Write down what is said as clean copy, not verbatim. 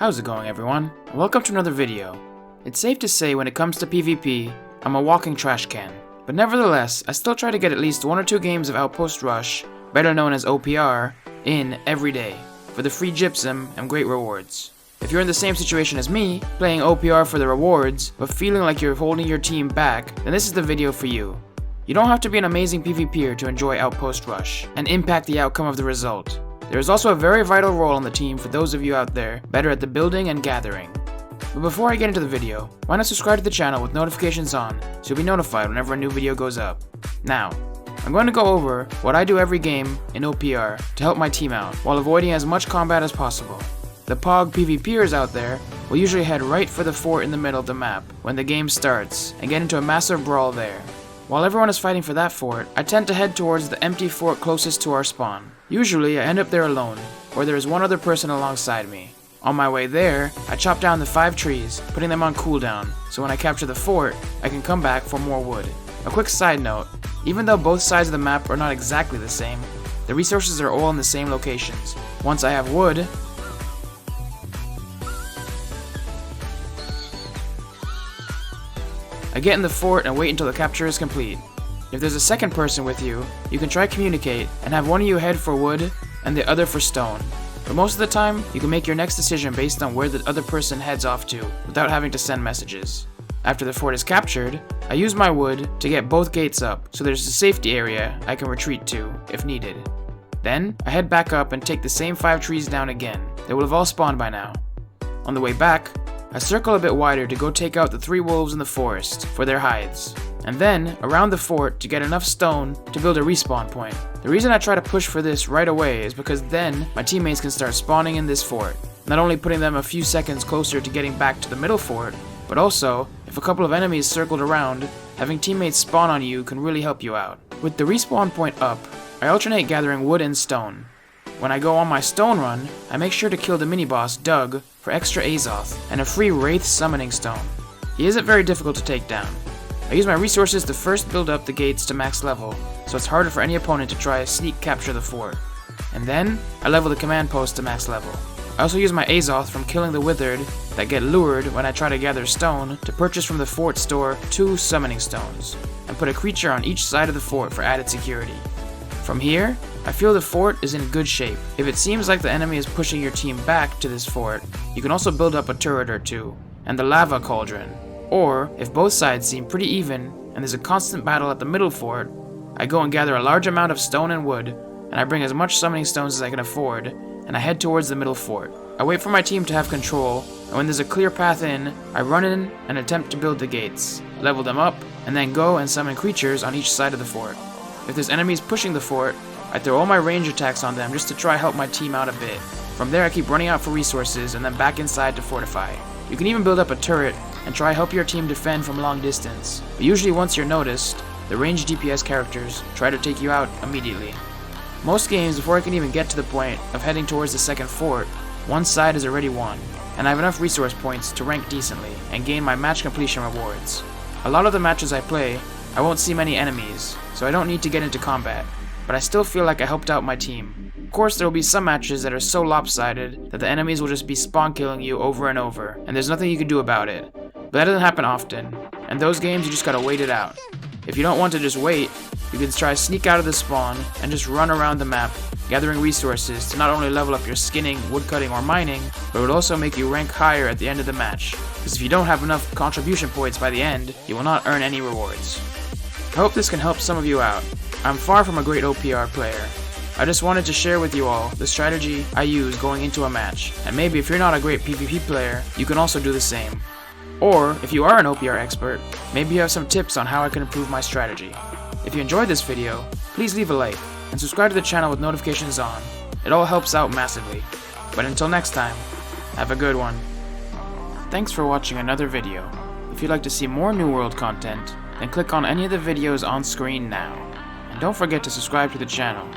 How's it going, everyone? Welcome to another video. It's safe to say when it comes to PvP, I'm a walking trash can. But nevertheless, I still try to get at least 1 or 2 games of Outpost Rush, better known as OPR, in every day, for the free Gypsum and great rewards. If you're in the same situation as me, playing OPR for the rewards, but feeling like you're holding your team back, then this is the video for you. You don't have to be an amazing PvPer to enjoy Outpost Rush, and impact the outcome of the result. There is also a very vital role on the team for those of you out there better at the building and gathering. But before I get into the video, why not subscribe to the channel with notifications on so you'll be notified whenever a new video goes up. Now, I'm going to go over what I do every game in OPR to help my team out while avoiding as much combat as possible. The POG PvPers out there will usually head right for the fort in the middle of the map when the game starts and get into a massive brawl there. While everyone is fighting for that fort, I tend to head towards the empty fort closest to our spawn. Usually, I end up there alone, or there is one other person alongside me. On my way there, I chop down the 5 trees, putting them on cooldown, so when I capture the fort, I can come back for more wood. A quick side note, even though both sides of the map are not exactly the same, the resources are all in the same locations. Once I have wood, I get in the fort and wait until the capture is complete. If there's a second person with you, you can try communicate and have one of you head for wood and the other for stone. But most of the time, you can make your next decision based on where the other person heads off to without having to send messages. After the fort is captured, I use my wood to get both gates up so there's a safety area I can retreat to if needed. Then, I head back up and take the same 5 trees down again. They will have all spawned by now. On the way back, I circle a bit wider to go take out the 3 wolves in the forest for their hides, and then around the fort to get enough stone to build a respawn point. The reason I try to push for this right away is because then my teammates can start spawning in this fort, not only putting them a few seconds closer to getting back to the middle fort, but also, if a couple of enemies circled around, having teammates spawn on you can really help you out. With the respawn point up, I alternate gathering wood and stone. When I go on my stone run, I make sure to kill the mini-boss Doug for extra Azoth and a free Wraith summoning stone. He isn't very difficult to take down. I use my resources to first build up the gates to max level, so it's harder for any opponent to try sneak capture the fort. And then, I level the command post to max level. I also use my Azoth from killing the withered that get lured when I try to gather stone to purchase from the fort store 2 summoning stones, and put a creature on each side of the fort for added security. From here, I feel the fort is in good shape. If it seems like the enemy is pushing your team back to this fort, you can also build up a turret or 2, and the lava cauldron. Or, if both sides seem pretty even, and there's a constant battle at the middle fort, I go and gather a large amount of stone and wood, and I bring as much summoning stones as I can afford, and I head towards the middle fort. I wait for my team to have control, and when there's a clear path in, I run in and attempt to build the gates, level them up, and then go and summon creatures on each side of the fort. If there's enemies pushing the fort, I throw all my range attacks on them just to try help my team out a bit. From there I keep running out for resources and then back inside to fortify. You can even build up a turret and try help your team defend from long distance, but usually once you're noticed, the ranged DPS characters try to take you out immediately. Most games, before I can even get to the point of heading towards the second fort, one side is already won, and I have enough resource points to rank decently and gain my match completion rewards. A lot of the matches I play, I won't see many enemies, so I don't need to get into combat, but I still feel like I helped out my team. Of course, there will be some matches that are so lopsided that the enemies will just be spawn killing you over and over, and there's nothing you can do about it. But that doesn't happen often, and those games you just gotta wait it out. If you don't want to just wait, you can try sneak out of the spawn and just run around the map, gathering resources to not only level up your skinning, woodcutting, or mining, but it would also make you rank higher at the end of the match, because if you don't have enough contribution points by the end, you will not earn any rewards. I hope this can help some of you out. I'm far from a great OPR player. I just wanted to share with you all the strategy I use going into a match, and maybe if you're not a great PvP player, you can also do the same. Or, if you are an OPR expert, maybe you have some tips on how I can improve my strategy. If you enjoyed this video, please leave a like, and subscribe to the channel with notifications on. It all helps out massively. But until next time, have a good one. Thanks for watching another video. If you'd like to see more New World content, then click on any of the videos on screen now. And don't forget to subscribe to the channel.